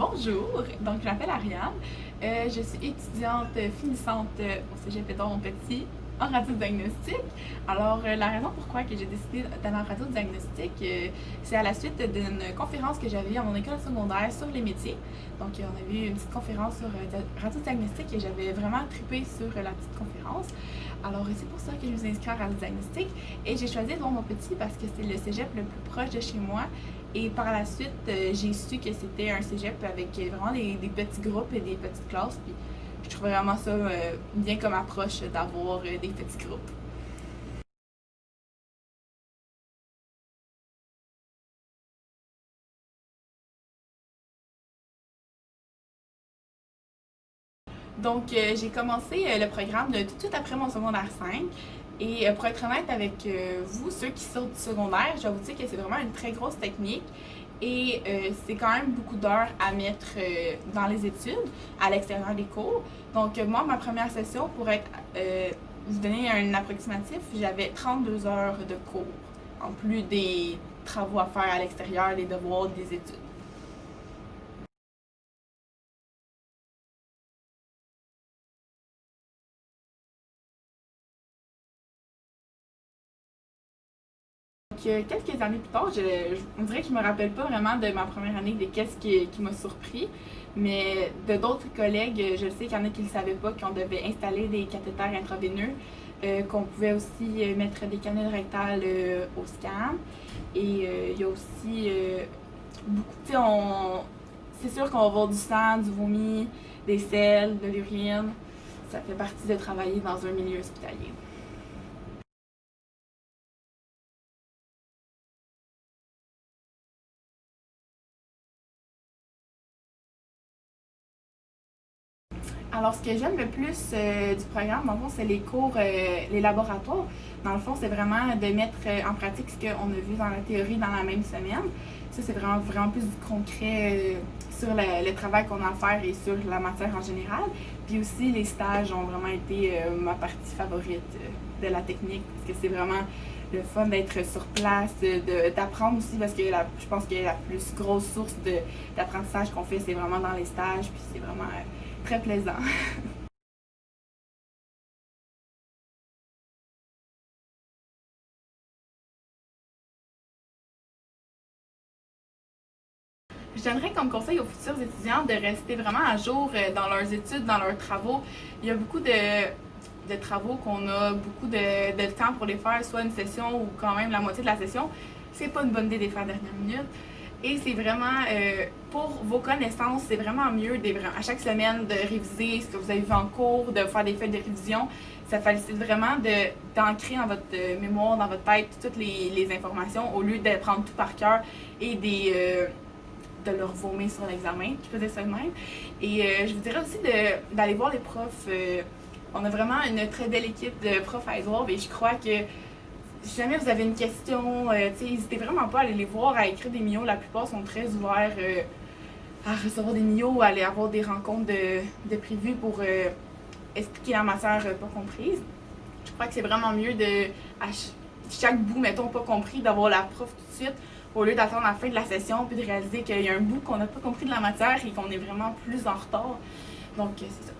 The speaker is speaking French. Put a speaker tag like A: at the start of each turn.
A: Bonjour, donc je m'appelle Ariane. Je suis étudiante finissante au Cégep Édouard-Montpetit en radiodiagnostic. Alors, la raison pourquoi que j'ai décidé d'aller en radiodiagnostic, c'est à la suite d'une conférence que j'avais à mon école secondaire sur les métiers. Donc, on avait eu une petite conférence sur radiodiagnostic et j'avais vraiment trippé sur la petite conférence. Alors, c'est pour ça que je me suis inscrite en radiodiagnostic et j'ai choisi Édouard-Montpetit parce que c'est le cégep le plus proche de chez moi. Et par la suite, j'ai su que c'était un cégep avec vraiment des petits groupes et des petites classes. Puis je trouvais vraiment ça bien comme approche d'avoir des petits groupes. Donc, j'ai commencé le programme tout de suite après mon secondaire 5. Et pour être honnête avec vous, ceux qui sortent du secondaire, je vais vous dire que c'est vraiment une très grosse technique. Et c'est quand même beaucoup d'heures à mettre dans les études, à l'extérieur des cours. Donc, moi, ma première session, pour être, vous donner un approximatif, j'avais 32 heures de cours, en plus des travaux à faire à l'extérieur, des devoirs, des études. Donc, quelques années plus tard, on dirait que je me rappelle pas vraiment de ma première année, de qu'est-ce qui m'a surpris, mais de d'autres collègues, je sais qu'il y en a qui ne le savaient pas, qu'on devait installer des cathéters intraveineux, qu'on pouvait aussi mettre des canettes rectales au scan. Et il y a aussi beaucoup, tu sais, c'est sûr qu'on va avoir du sang, du vomi, des selles, de l'urine. Ça fait partie de travailler dans un milieu hospitalier. Alors, ce que j'aime le plus du programme, dans le fond, c'est les cours, les laboratoires. Dans le fond, c'est vraiment de mettre en pratique ce qu'on a vu dans la théorie dans la même semaine. Ça, c'est vraiment plus du concret sur le travail qu'on a à faire et sur la matière en général. Puis aussi, les stages ont vraiment été ma partie favorite de la technique, parce que c'est vraiment le fun d'être sur place, d'apprendre aussi, parce que je pense que la plus grosse source d'apprentissage qu'on fait, c'est vraiment dans les stages, puis c'est vraiment très plaisant. Je donnerais comme conseil aux futurs étudiants de rester vraiment à jour dans leurs études, dans leurs travaux. Il y a beaucoup de travaux qu'on a beaucoup de temps pour les faire, soit une session ou quand même la moitié de la session. C'est pas une bonne idée de les faire à la dernière minute. Et c'est vraiment, pour vos connaissances, c'est vraiment mieux à chaque semaine de réviser ce que vous avez vu en cours, de faire des feuilles de révision. Ça facilite vraiment d'ancrer dans votre mémoire, dans votre tête, toutes les informations au lieu d'apprendre tout par cœur et de leur vomir sur l'examen. Je faisais ça de même. Et je vous dirais aussi d'aller voir les profs. On a vraiment une très belle équipe de profs à Édouard et je crois que si jamais vous avez une question, n'hésitez vraiment pas à aller les voir, à écrire des mios. La plupart sont très ouverts à recevoir des mios, à aller avoir des rencontres de prévues pour expliquer la matière pas comprise. Je crois que c'est vraiment mieux à chaque bout, mettons, pas compris, d'avoir la prof tout de suite, au lieu d'attendre la fin de la session puis de réaliser qu'il y a un bout qu'on n'a pas compris de la matière et qu'on est vraiment plus en retard. Donc, c'est ça.